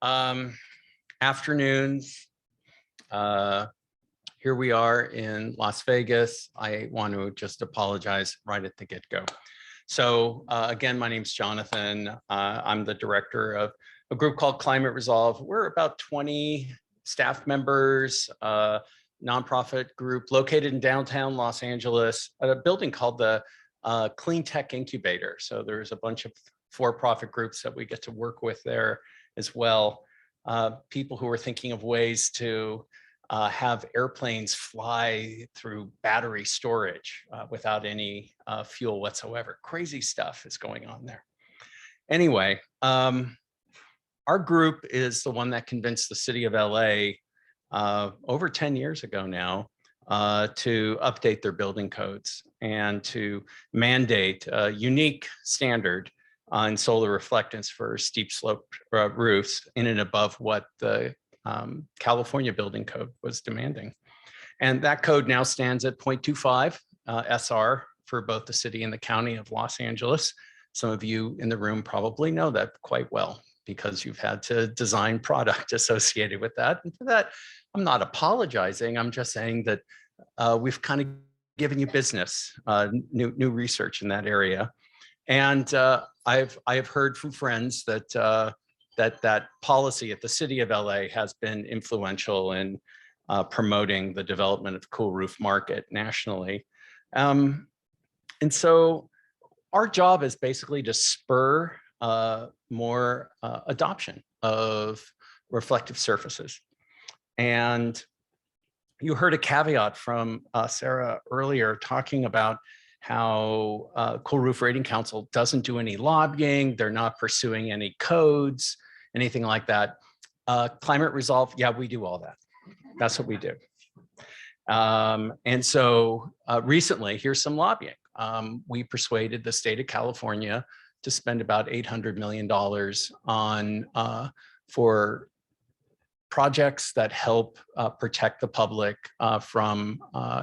Um, Afternoons. Here we are in Las Vegas. I want to just apologize right at the get-go. So again, my name's Jonathan. I'm the director of a group called Climate Resolve. We're about 20 staff members, nonprofit group located in downtown Los Angeles, at a building called the Clean Tech Incubator. So there's a bunch of for-profit groups that we get to work with there as well. People who are thinking of ways to have airplanes fly through battery storage without any fuel whatsoever. Crazy stuff is going on there. Anyway, our group is the one that convinced the city of LA over 10 years ago now to update their building codes and to mandate a unique standard on solar reflectance for steep slope roofs in and above what the California building code was demanding. And that code now stands at 0.25 SR for both the city and the county of Los Angeles. Some of you in the room probably know that quite well because you've had to design product associated with that. And for that, I'm not apologizing. I'm just saying that we've kind of given you business, new research in that area. And I have heard from friends that that policy at the city of LA has been influential in promoting the development of the cool roof market nationally. And so our job is basically to spur more adoption of reflective surfaces. And you heard a caveat from Sarah earlier talking about how Cool Roof Rating Council doesn't do any lobbying, they're not pursuing any codes, anything like that. Climate Resolve, yeah, we do all that. That's what we do. And so recently, here's some lobbying. We persuaded the state of California to spend about $800 million on for projects that help protect the public from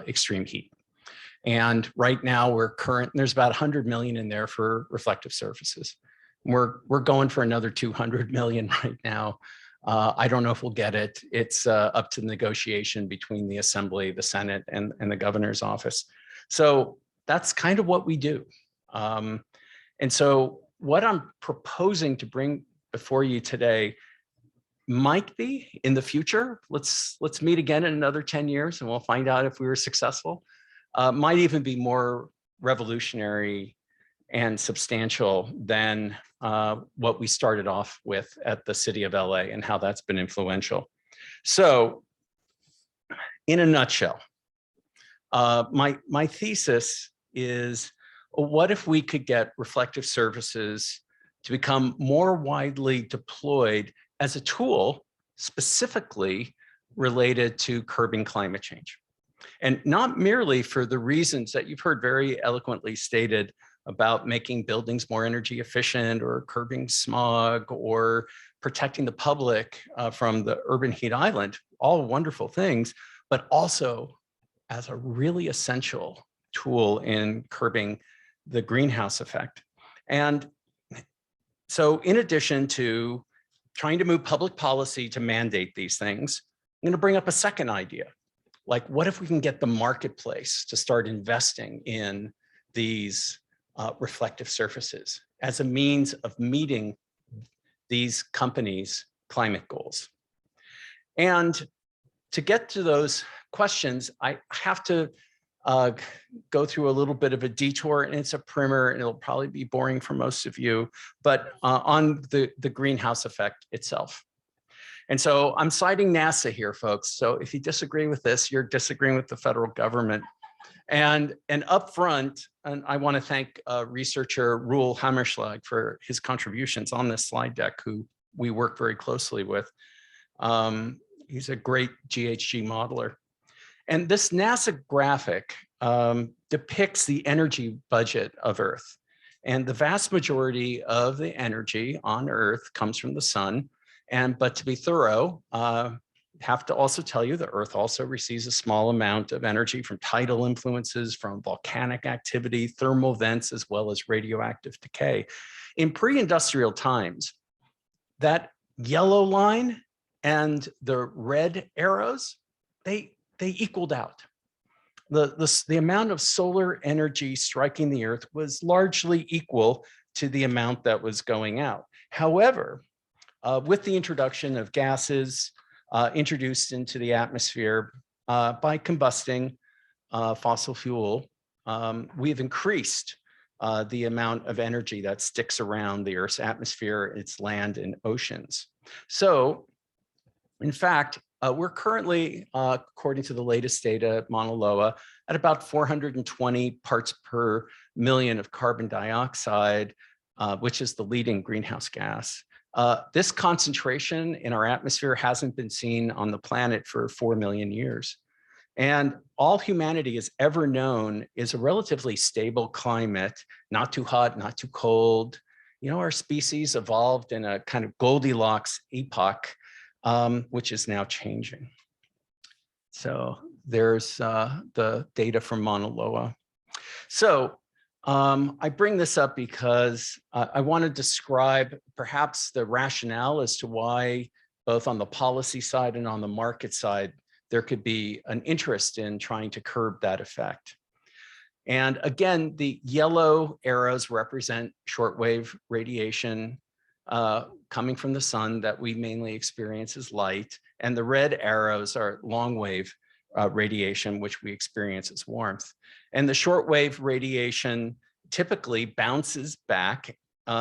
extreme heat. And right now there's about 100 million in there for reflective surfaces. We're going for another 200 million right now. I don't know if we'll get it. It's up to negotiation between the Assembly, the Senate, and the governor's office. So that's kind of what we do. And so what I'm proposing to bring before you today might be in the future. Let's meet again in another 10 years and we'll find out if we were successful. Might even be more revolutionary and substantial than what we started off with at the city of LA and how that's been influential. So in a nutshell, my thesis is, what if we could get reflective surfaces to become more widely deployed as a tool specifically related to curbing climate change? And not merely for the reasons that you've heard very eloquently stated about making buildings more energy efficient or curbing smog or protecting the public from the urban heat island, all wonderful things, but also as a really essential tool in curbing the greenhouse effect. And so in addition to trying to move public policy to mandate these things, I'm going to bring up a second idea. Like, what if we can get the marketplace to start investing in these reflective surfaces as a means of meeting these companies' climate goals? And to get to those questions, I have to go through a little bit of a detour, and it's a primer, and it'll probably be boring for most of you, but on the greenhouse effect itself. And so I'm citing NASA here, folks. So if you disagree with this, you're disagreeing with the federal government. And up front, and I want to thank researcher Roel Hammerschlag for his contributions on this slide deck, who we work very closely with. He's a great GHG modeler. And this NASA graphic depicts the energy budget of Earth. And the vast majority of the energy on Earth comes from the sun. But to be thorough, have to also tell you the Earth also receives a small amount of energy from tidal influences, from volcanic activity, thermal vents, as well as radioactive decay. In pre-industrial times, that yellow line and the red arrows, they equaled out. The amount of solar energy striking the Earth was largely equal to the amount that was going out. However, with the introduction of gases introduced into the atmosphere by combusting fossil fuel, we've increased the amount of energy that sticks around the Earth's atmosphere, its land and oceans. So, in fact, we're currently, according to the latest data at Mauna Loa, at about 420 parts per million of carbon dioxide, which is the leading greenhouse gas. This concentration in our atmosphere hasn't been seen on the planet for 4 million years. And all humanity has ever known is a relatively stable climate, not too hot, not too cold. You know, our species evolved in a kind of Goldilocks epoch, which is now changing. So there's the data from Mauna Loa. So I bring this up because I want to describe perhaps the rationale as to why, both on the policy side and on the market side, there could be an interest in trying to curb that effect. And again, the yellow arrows represent shortwave radiation coming from the sun that we mainly experience as light. And the red arrows are long wave radiation, which we experience as warmth. And the shortwave radiation typically bounces back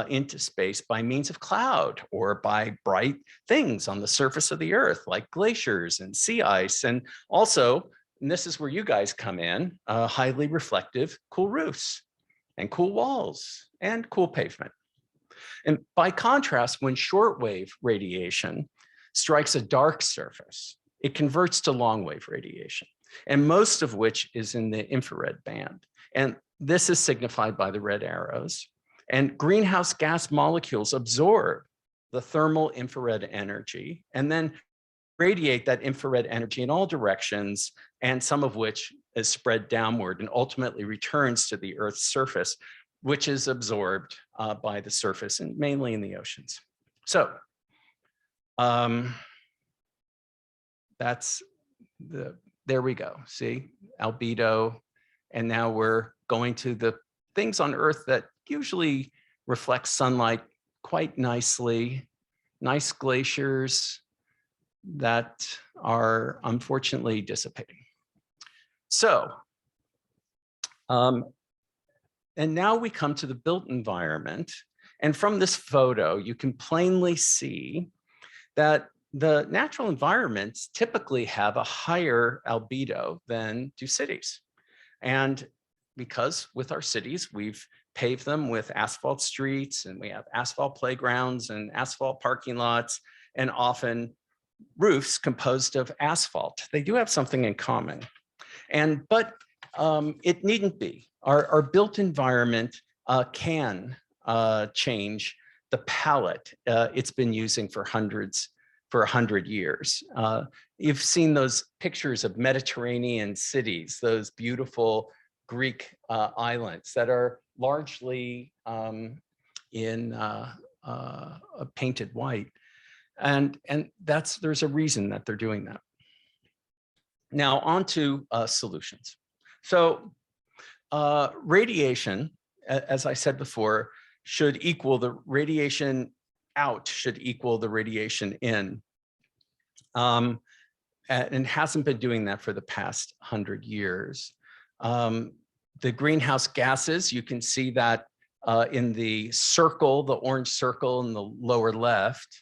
into space by means of cloud or by bright things on the surface of the Earth, like glaciers and sea ice. And also, and this is where you guys come in, highly reflective cool roofs and cool walls and cool pavement. And by contrast, when shortwave radiation strikes a dark surface, it converts to long wave radiation, and most of which is in the infrared band. And this is signified by the red arrows. And greenhouse gas molecules absorb the thermal infrared energy and then radiate that infrared energy in all directions, and some of which is spread downward and ultimately returns to the Earth's surface, which is absorbed by the surface and mainly in the oceans. So there we go. See, albedo. And now we're going to the things on Earth that usually reflect sunlight quite nicely. Nice glaciers that are unfortunately dissipating. So, and now we come to the built environment. And from this photo, you can plainly see that the natural environments typically have a higher albedo than do cities. And because with our cities, we've paved them with asphalt streets, and we have asphalt playgrounds and asphalt parking lots, and often roofs composed of asphalt. They do have something in common. But it needn't be. Our built environment can change the palette it's been using for 100 years. You've seen those pictures of Mediterranean cities, those beautiful Greek islands that are largely in painted white. And there's a reason that they're doing that. Now on to solutions. So radiation, as I said before, should equal the radiation out, should equal the radiation in. And hasn't been doing that for the past 100 years. The greenhouse gases, you can see that in the circle, the orange circle in the lower left,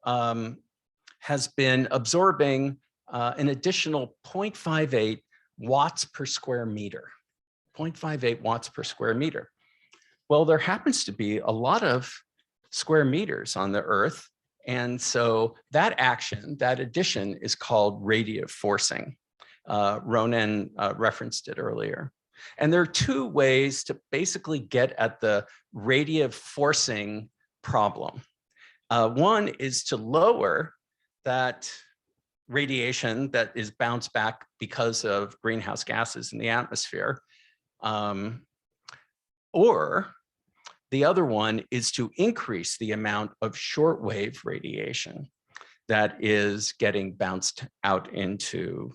has been absorbing an additional 0.58 watts per square meter, 0.58 watts per square meter. Well, there happens to be a lot of square meters on the Earth. And so that action, that addition, is called radiative forcing. Ronan referenced it earlier. And there are two ways to basically get at the radiative forcing problem. One is to lower that radiation that is bounced back because of greenhouse gases in the atmosphere, or The other one is to increase the amount of shortwave radiation that is getting bounced out into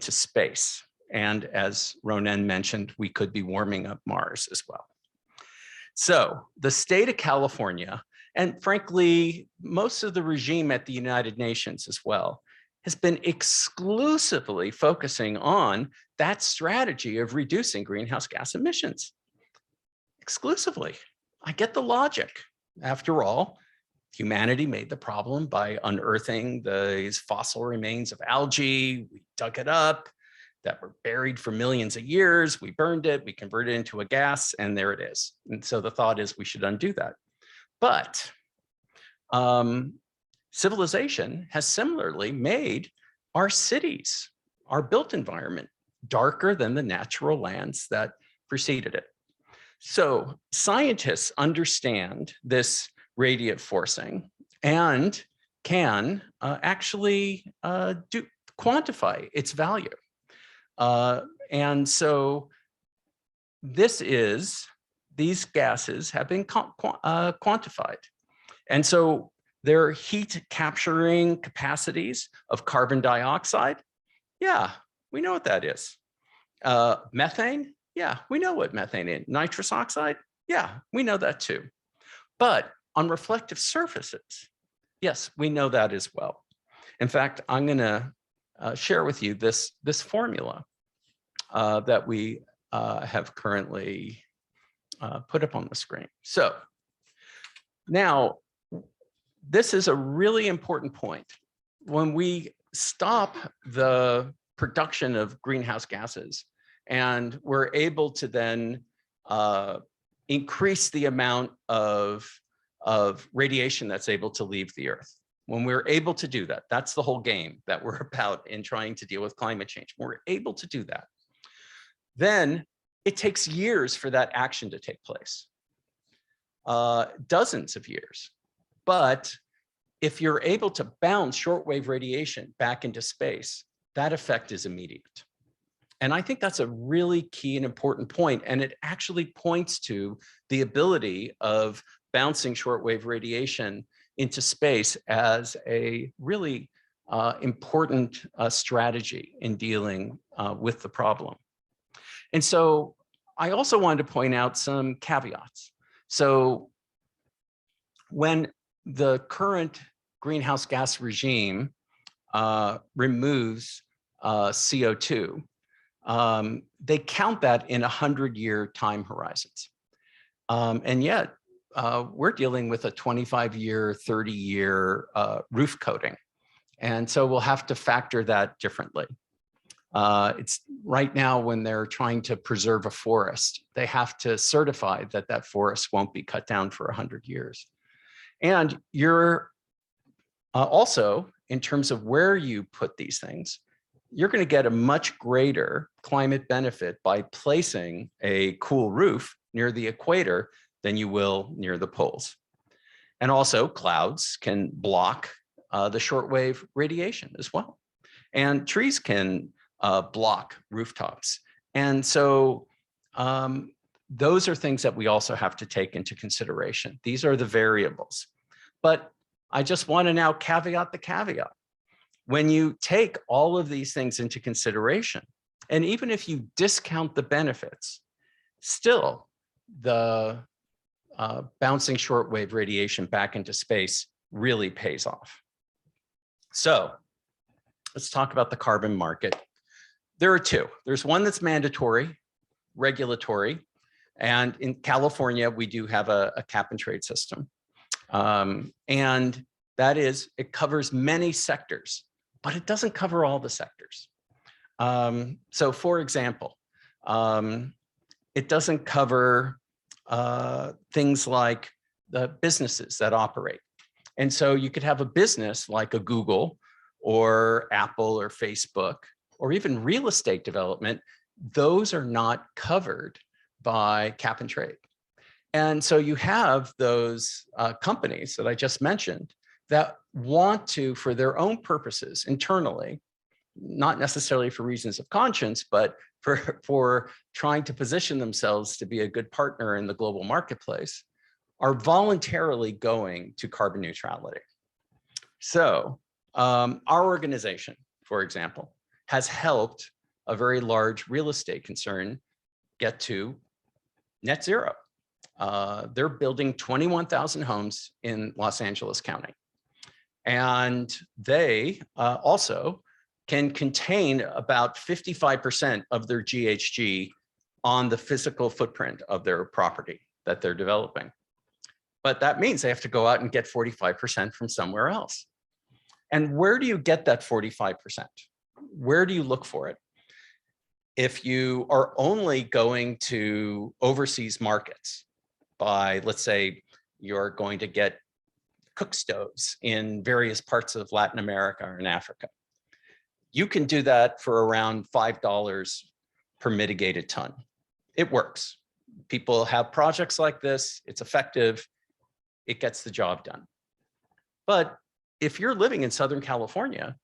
space. And as Ronen mentioned, we could be warming up Mars as well. So the state of California, and frankly, most of the regime at the United Nations as well, has been exclusively focusing on that strategy of reducing greenhouse gas emissions. Exclusively. I get the logic. After all, humanity made the problem by unearthing these fossil remains of algae. We dug it up, that were buried for millions of years. We burned it, we converted it into a gas, and there it is. And so the thought is we should undo that. But civilization has similarly made our cities, our built environment, darker than the natural lands that preceded it. So scientists understand this radiant forcing and can actually quantify its value. And so these gases have been quantified. And so their heat capturing capacities of carbon dioxide, yeah, we know what that is. Methane, yeah, we know what methane is. Nitrous oxide, yeah, we know that too. But on reflective surfaces, yes, we know that as well. In fact, I'm gonna share with you this formula that we have currently put up on the screen. So now, this is a really important point. When we stop the production of greenhouse gases and we're able to then increase the amount of radiation that's able to leave the Earth. When we're able to do that, that's the whole game that we're about in trying to deal with climate change. When we're able to do that, then it takes years for that action to take place, dozens of years. But if you're able to bounce shortwave radiation back into space, that effect is immediate. And I think that's a really key and important point. And it actually points to the ability of bouncing shortwave radiation into space as a really important strategy in dealing with the problem. And so I also wanted to point out some caveats. So when the current greenhouse gas regime removes CO2, they count that in 100-year time horizons. And yet we're dealing with a 25-year, 30-year roof coating. And so we'll have to factor that differently. It's right now when they're trying to preserve a forest, they have to certify that that forest won't be cut down for 100 years. And you're also, in terms of where you put these things, you're going to get a much greater climate benefit by placing a cool roof near the equator than you will near the poles. And also clouds can block the shortwave radiation as well. And trees can block rooftops. And so those are things that we also have to take into consideration. These are the variables. But I just want to now caveat the caveat. When you take all of these things into consideration, and even if you discount the benefits, still the bouncing shortwave radiation back into space really pays off. So let's talk about the carbon market. There are two. There's one that's mandatory, regulatory, and in California, we do have a cap and trade system. And that is, it covers many sectors, but it doesn't cover all the sectors. So for example, it doesn't cover things like the businesses that operate. And so you could have a business like a Google or Apple or Facebook, or even real estate development. Those are not covered by cap and trade. And so you have those companies that I just mentioned that want to, for their own purposes internally, not necessarily for reasons of conscience, but for trying to position themselves to be a good partner in the global marketplace, are voluntarily going to carbon neutrality. So our organization, for example, has helped a very large real estate concern get to net zero. They're building 21,000 homes in Los Angeles County. And they also can contain about 55% of their GHG on the physical footprint of their property that they're developing. But that means they have to go out and get 45% from somewhere else. And where do you get that 45%? Where do you look for it? If you are only going to overseas markets by, let's say, you're going to get cook stoves in various parts of Latin America or in Africa, you can do that for around $5 per mitigated ton. It works. People have projects like this. It's effective. It gets the job done. But if you're living in Southern California,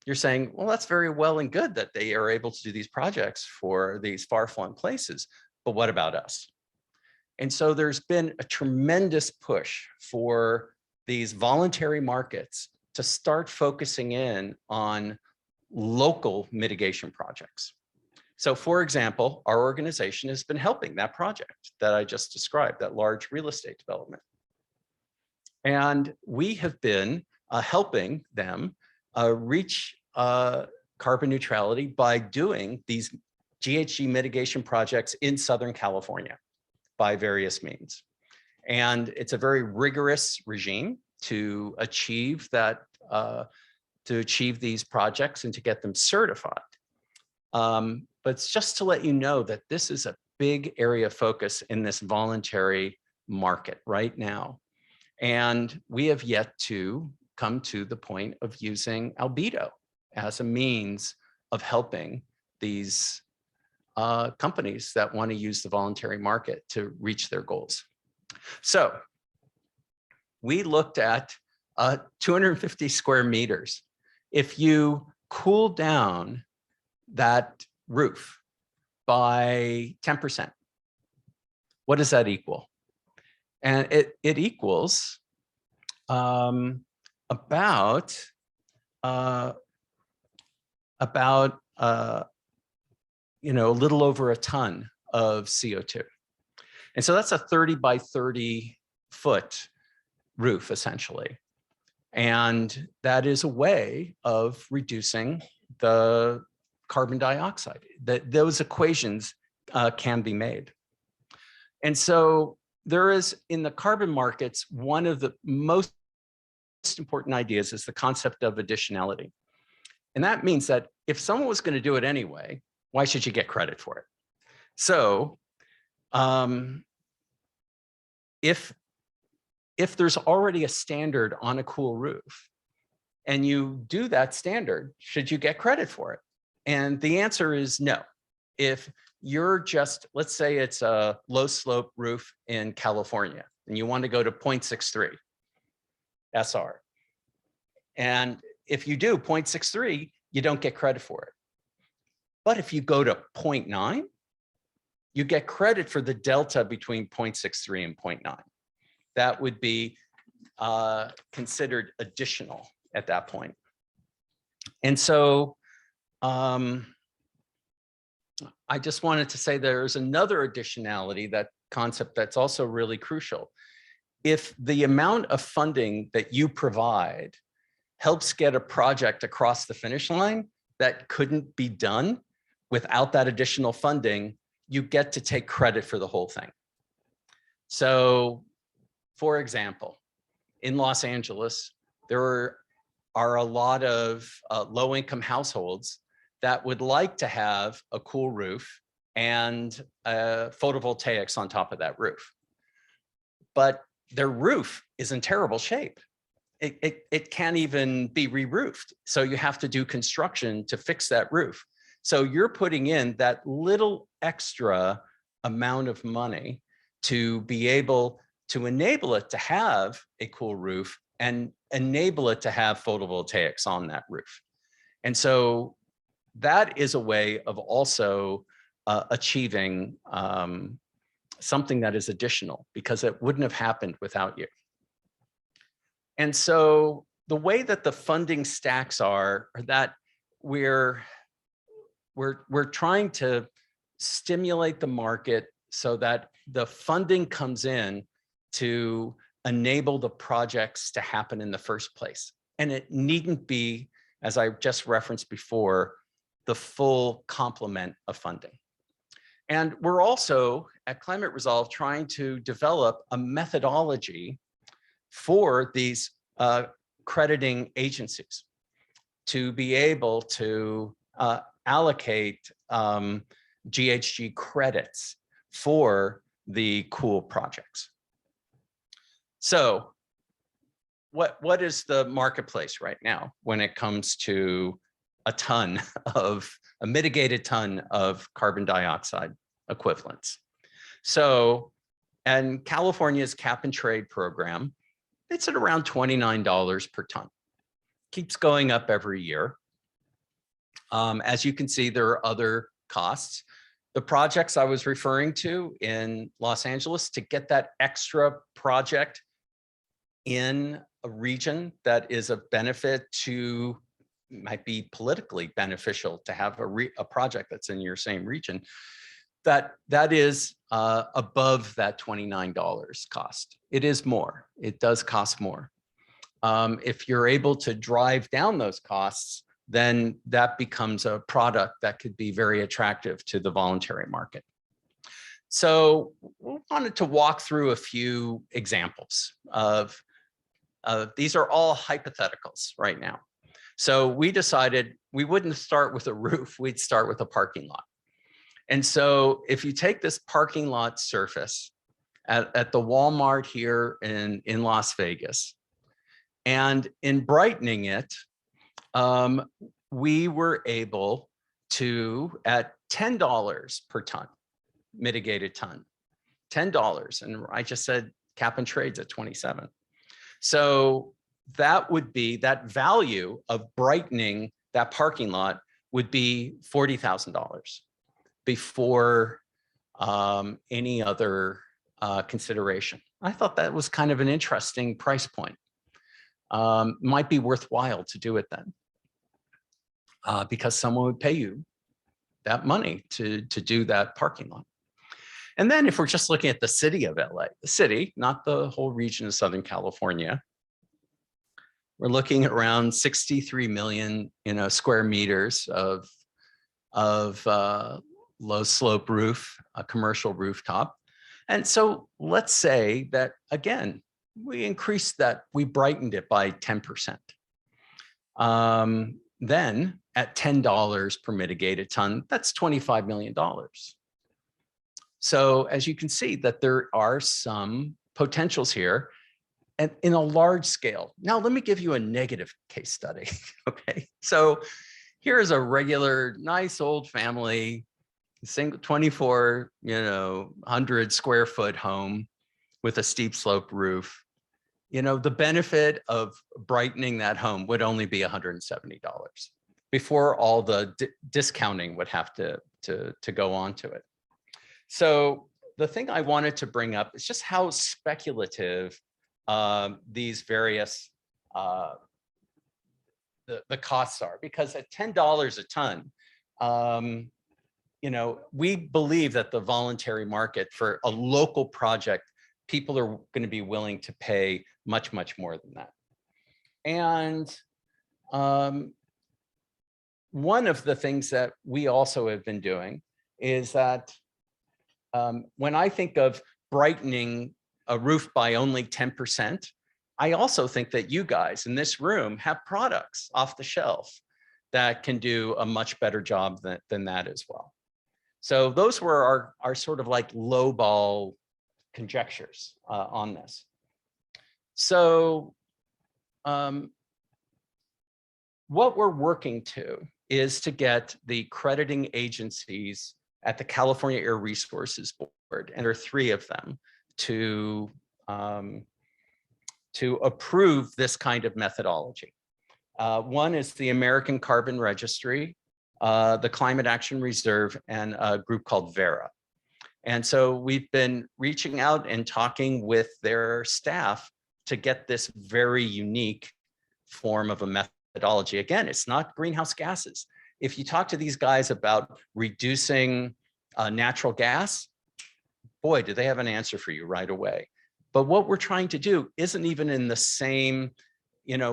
you're saying, well, that's very well and good that they are able to do these projects for these far-flung places, but what about us? And so there's been a tremendous push for these voluntary markets to start focusing in on local mitigation projects. So for example, our organization has been helping that project that I just described, that large real estate development. And we have been helping them reach carbon neutrality by doing these GHG mitigation projects in Southern California by various means. And it's a very rigorous regime to achieve that, to achieve these projects and to get them certified. But it's just to let you know that this is a big area of focus in this voluntary market right now. And we have yet to come to the point of using albedo as a means of helping these companies that want to use the voluntary market to reach their goals. So we looked at 250 square meters. If you cool down that roof by 10%, what does that equal? And it equals about you know, a little over a ton of CO2. And so that's a 30 by 30 foot roof essentially. And that is a way of reducing the carbon dioxide. That those equations can be made. And so there is, in the carbon markets, one of the most important ideas is the concept of additionality. And that means that if someone was going to do it anyway, why should you get credit for it? So if there's already a standard on a cool roof and you do that standard, should you get credit for it? And the answer is no. If you're just, let's say it's a low slope roof in California and you want to go to 0.63 SR. And if you do 0.63, you don't get credit for it. But if you go to 0.9, you get credit for the delta between 0.63 and 0.9. That would be considered additional at that point. And so I just wanted to say there's another additionality, that concept that's also really crucial. If the amount of funding that you provide helps get a project across the finish line that couldn't be done without that additional funding, you get to take credit for the whole thing. So, for example, in Los Angeles, there are a lot of low-income households that would like to have a cool roof and photovoltaics on top of that roof. But their roof is in terrible shape. It can't even be re-roofed. So you have to do construction to fix that roof. So you're putting in that little extra amount of money to be able to enable it to have a cool roof and enable it to have photovoltaics on that roof. And so that is a way of also achieving something that is additional, because it wouldn't have happened without you. And so the way that the funding stacks are that we're trying to stimulate the market so that the funding comes in to enable the projects to happen in the first place. And it needn't be, as I just referenced before, the full complement of funding. And we're also at Climate Resolve trying to develop a methodology for these crediting agencies to be able to allocate GHG credits for the cool projects. So what is the marketplace right now when it comes to a mitigated ton of carbon dioxide equivalents? So, and California's cap and trade program, it's at around $29 per ton. Keeps going up every year. As you can see, there are other costs. The projects I was referring to in Los Angeles, to get that extra project in a region that is of benefit to, might be politically beneficial to have a project that's in your same region, that is above that $29 cost. It is more. It does cost more. If you're able to drive down those costs, then that becomes a product that could be very attractive to the voluntary market. So we wanted to walk through a few examples of, these are all hypotheticals right now. So we decided we wouldn't start with a roof, we'd start with a parking lot. And so if you take this parking lot surface at the Walmart here in Las Vegas, and in brightening it, we were able to, at $10 per ton, mitigated ton, $10. And I just said cap and trades at 27. So that would be, that value of brightening that parking lot would be $40,000 before any other consideration. I thought that was kind of an interesting price point. Might be worthwhile to do it then, because someone would pay you that money to do that parking lot. And then if we're just looking at the city of LA, the city, not the whole region of Southern California, we're looking at around 63 million, square meters of low slope roof, a commercial rooftop. And so let's say that, again, we increased that, we brightened it by 10%. Then at $10 per mitigated ton, that's $25 million. So as you can see that there are some potentials here and in a large scale. Now, let me give you a negative case study, okay? So here's a regular, nice old family, single 2,400 square foot home with a steep slope roof. The benefit of brightening that home would only be $170 before all the discounting would have to go on to it. So the thing I wanted to bring up is just how speculative these various the costs are, because at $10 a ton, we believe that the voluntary market for a local project, people are going to be willing to pay much, much more than that. And one of the things that we also have been doing is that when I think of brightening a roof by only 10%, I also think that you guys in this room have products off the shelf that can do a much better job than that as well. So those were our sort of like lowball conjectures on this. So what we're working to is to get the crediting agencies at the California Air Resources Board, and there are 3 of them, to approve this kind of methodology. One is the American Carbon Registry, the Climate Action Reserve, and a group called Vera. And so we've been reaching out and talking with their staff to get this very unique form of a methodology. Again, it's not greenhouse gases. If you talk to these guys about reducing natural gas, boy, do they have an answer for you right away. But what we're trying to do isn't even in the same,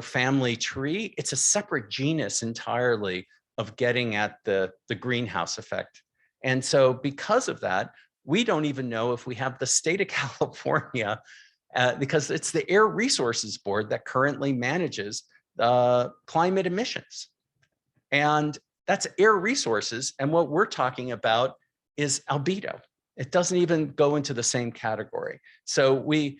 family tree. It's a separate genus entirely of getting at the greenhouse effect. And so because of that, we don't even know if we have the state of California, because it's the Air Resources Board that currently manages climate emissions. And that's air resources. And what we're talking about is albedo. It doesn't even go into the same category. So we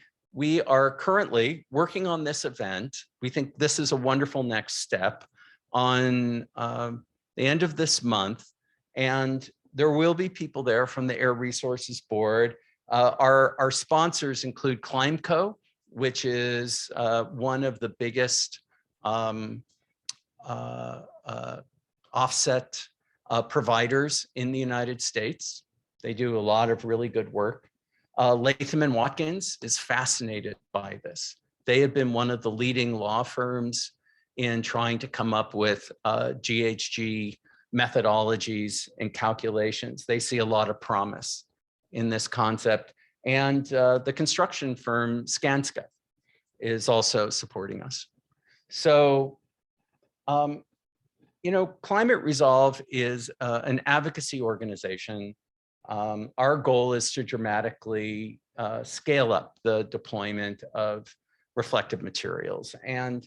are currently working on this event. We think this is a wonderful next step on the end of this month. And there will be people there from the Air Resources Board. Our sponsors include Climeco, which is one of the biggest offset providers in the United States. They do a lot of really good work. Latham and Watkins is fascinated by this. They have been one of the leading law firms in trying to come up with GHG methodologies and calculations. They see a lot of promise in this concept. And the construction firm Skanska is also supporting us. So, Climate Resolve is an advocacy organization. Our goal is to dramatically scale up the deployment of reflective materials. And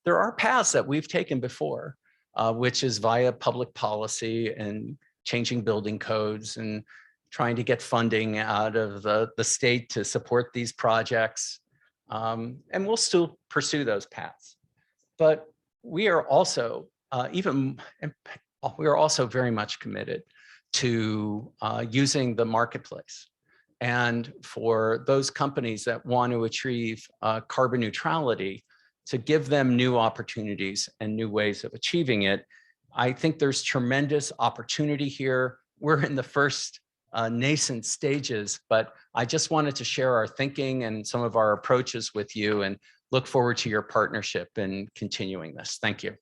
there are paths that we've taken before, which is via public policy and changing building codes and trying to get funding out of the state to support these projects. And we'll still pursue those paths. But we are also very much committed to using the marketplace. And for those companies that want to achieve carbon neutrality, to give them new opportunities and new ways of achieving it. I think there's tremendous opportunity here. We're in the first nascent stages, but I just wanted to share our thinking and some of our approaches with you and look forward to your partnership in continuing this. Thank you.